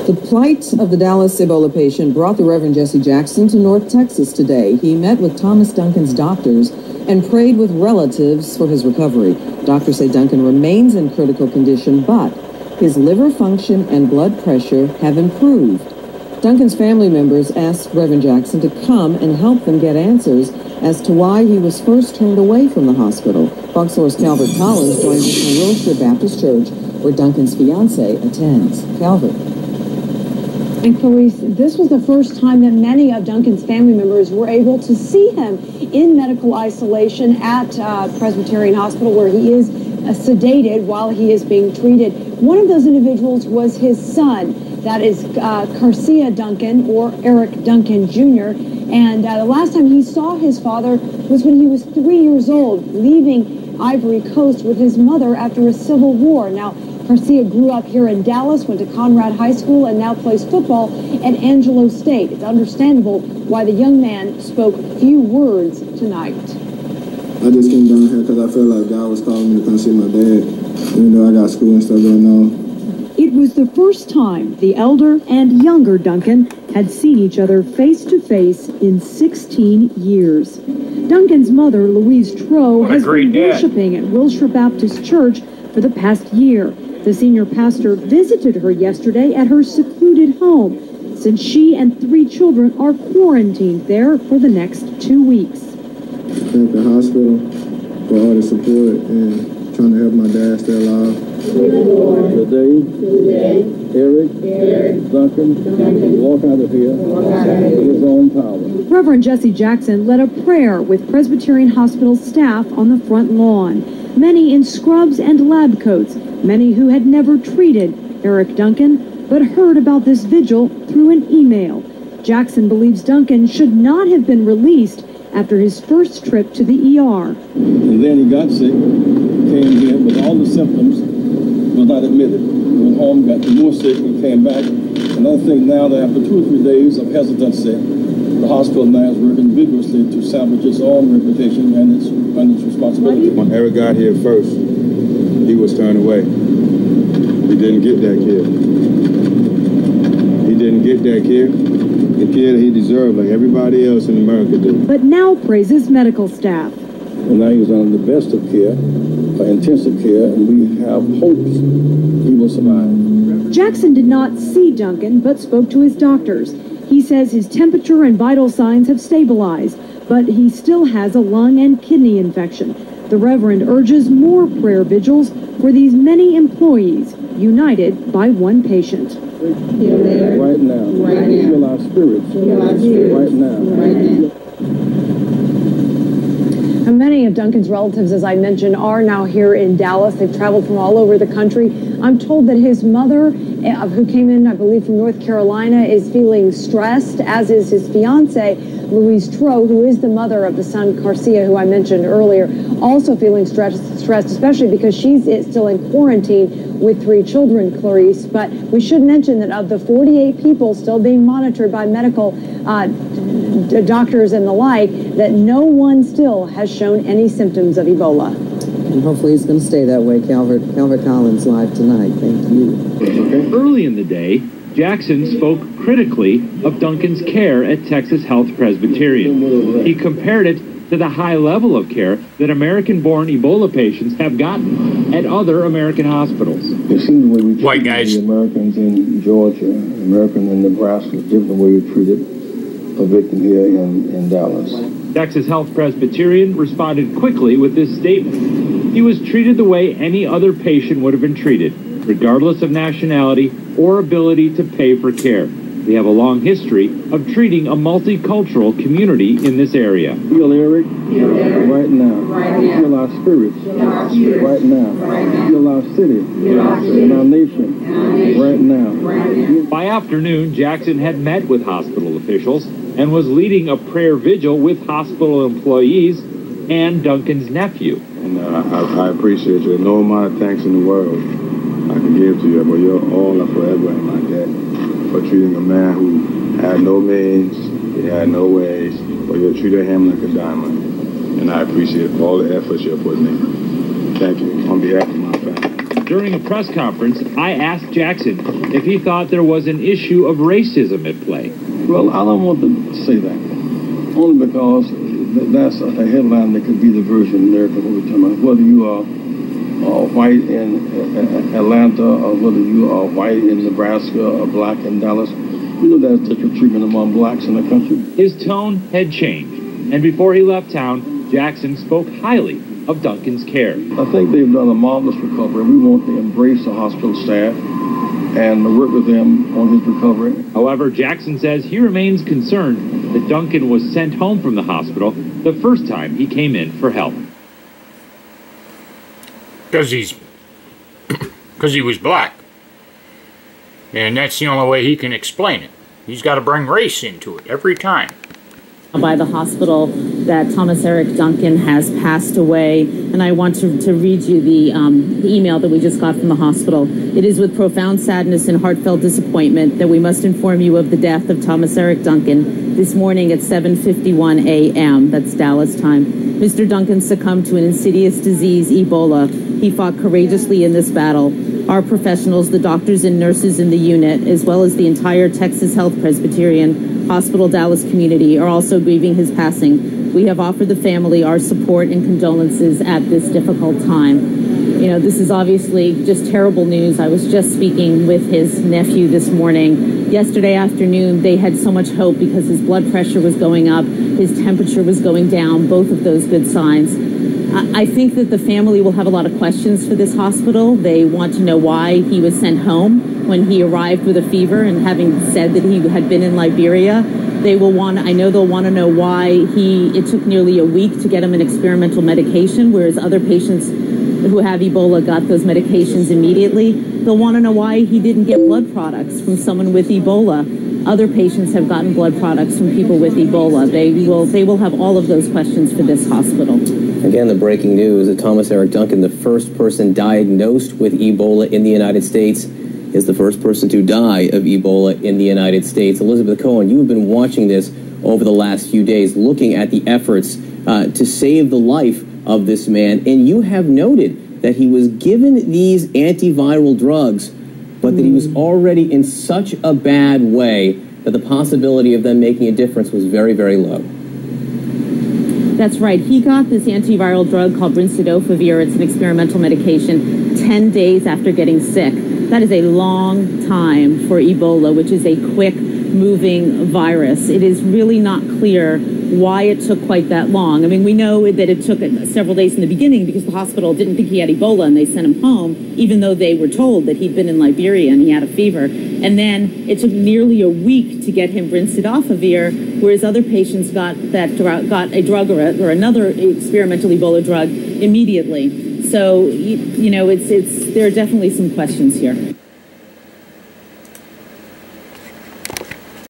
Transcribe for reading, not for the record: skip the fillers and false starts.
The plight of the Dallas Ebola patient brought the Reverend Jesse Jackson to North Texas today. He met with Thomas Duncan's doctors and prayed with relatives for his recovery. Doctors say Duncan remains in critical condition, but his liver function and blood pressure have improved. Duncan's family members asked Reverend Jackson to come and help them get answers as to why he was first turned away from the hospital. Fox Source Calvert Collins joins us from Wilshire Baptist Church, where Duncan's fiancée attends. Calvert. And Clarice, this was the first time that many of Duncan's family members were able to see him in medical isolation at Presbyterian Hospital, where he is sedated while he is being treated. One of those individuals was his son, that is Garcia Duncan, or Eric Duncan Jr., and the last time he saw his father was when he was 3 years old, leaving Ivory Coast with his mother after a civil war. Now, Garcia grew up here in Dallas, went to Conrad High School, and now plays football at Angelo State. It's understandable why the young man spoke few words tonight. I just came down here because I felt like God was calling me to come see my dad, even though I got school and stuff going on. It was the first time the elder and younger Duncan had seen each other face to face in 16 years. Duncan's mother, Louise Troe, has been worshiping at Wilshire Baptist Church for the past year. The senior pastor visited her yesterday at her secluded home, since she and 3 children are quarantined there for the next 2 weeks. Thank the hospital for all the support and trying to help my dad stay alive. Today, Eric Duncan walk out of here with his own power. Reverend Jesse Jackson led a prayer with Presbyterian Hospital staff on the front lawn. Many in scrubs and lab coats, many who had never treated Eric Duncan, but heard about this vigil through an email. Jackson believes Duncan should not have been released after his first trip to the ER. And then he got sick, came here with all the symptoms, was not admitted. Went home, got more sick, and came back. Another thing now that after 2 or 3 days of hesitancy, the hospital now is working vigorously to salvage its own reputation and its responsibility. When Eric got here first, he was turned away. He didn't get that kid. He didn't get that kid. The kid he deserved like everybody else in America did. But now praises medical staff. And now he's under the best of care, intensive care, and we have hopes he will survive. Jackson did not see Duncan, but spoke to his doctors. He says his temperature and vital signs have stabilized, but he still has a lung and kidney infection. The Reverend urges more prayer vigils for these many employees, united by one patient. Right now. Feel our spirits. Right now. And many of Duncan's relatives, as I mentioned, are now here in Dallas. They've traveled from all over the country. I'm told that his mother, who came in, I believe, from North Carolina, is feeling stressed, as is his fiancée, Louise Troe, who is the mother of the son, Garcia, who I mentioned earlier, also feeling stressed, especially because she's still in quarantine with 3 children, Clarice. But we should mention that of the 48 people still being monitored by medical doctors and the like, that no one still has shown any symptoms of Ebola. And hopefully it's going to stay that way. Calvert Collins live tonight. Thank you. Early in the day, Jackson spoke critically of Duncan's care at Texas Health Presbyterian. He compared it to the high level of care that American-born Ebola patients have gotten at other American hospitals. It seems the way we White guys. The Americans in Georgia, Americans in Nebraska, different way we treated a victim here in Dallas. Texas Health Presbyterian responded quickly with this statement. He was treated the way any other patient would have been treated, regardless of nationality or ability to pay for care. They have a long history of treating a multicultural community in this area. Feel Eric right now. Feel our spirits right now. Feel our city and our nation right now. By afternoon, Jackson had met with hospital officials and was leading a prayer vigil with hospital employees and Duncan's nephew. And I appreciate you. No amount of thanks in the world I can give to you, but you're all and forever in my debt for treating a man who had no means, he had no ways, but you treated him like a diamond. And I appreciate all the efforts you're putting in. Thank you on behalf of my family. during a press conference, I asked Jackson if he thought there was an issue of racism at play. Well, I don't want to say that, only because that's a headline that could be the version of America what we're talking about. Whether you are white in Atlanta or whether you are white in Nebraska or black in Dallas, we know there's different treatment among blacks in the country. His tone had changed, and before he left town, Jackson spoke highly of Duncan's care. I think they've done a marvelous recovery. We want to embrace the hospital staff and work with them on his recovery. However, Jackson says he remains concerned that Duncan was sent home from the hospital the first time he came in for help. Because he was black. And that's the only way he can explain it. He's got to bring race into it every time. By the hospital that Thomas Eric Duncan has passed away, and I want to read you the email that we just got from the hospital. It is with profound sadness and heartfelt disappointment that we must inform you of the death of Thomas Eric Duncan this morning at 7:51 a.m. That's Dallas time. Mr. Duncan succumbed to an insidious disease, Ebola. He fought courageously in this battle. Our professionals, the doctors and nurses in the unit, as well as the entire Texas Health Presbyterian Hospital Dallas community, are also grieving his passing. We have offered the family our support and condolences at this difficult time. You know, this is obviously just terrible news. I was just speaking with his nephew this morning. Yesterday afternoon, they had so much hope because his blood pressure was going up, his temperature was going down, both of those good signs. I think that the family will have a lot of questions for this hospital. They want to know why he was sent home when he arrived with a fever, and having said that he had been in Liberia, I know they'll want to know why it took nearly a week to get him an experimental medication, whereas other patients who have Ebola got those medications immediately. They'll want to know why he didn't get blood products from someone with Ebola. Other patients have gotten blood products from people with Ebola. They will have all of those questions for this hospital. Again, the breaking news that Thomas Eric Duncan, the first person diagnosed with Ebola in the United States, is the first person to die of Ebola in the United States. Elizabeth Cohen, you have been watching this over the last few days, looking at the efforts to save the life of this man, and you have noted that he was given these antiviral drugs, but that he was already in such a bad way that the possibility of them making a difference was very, very low. That's right. He got this antiviral drug called brincidofovir. It's an experimental medication 10 days after getting sick. That is a long time for Ebola, which is a quick-moving virus. It is really not clear why it took quite that long. I mean, we know that it took several days in the beginning because the hospital didn't think he had Ebola and they sent him home, even though they were told that he'd been in Liberia and he had a fever. And then it took nearly a week to get him brincidofovir, whereas other patients got a drug or another experimental Ebola drug immediately. So, you know, there are definitely some questions here.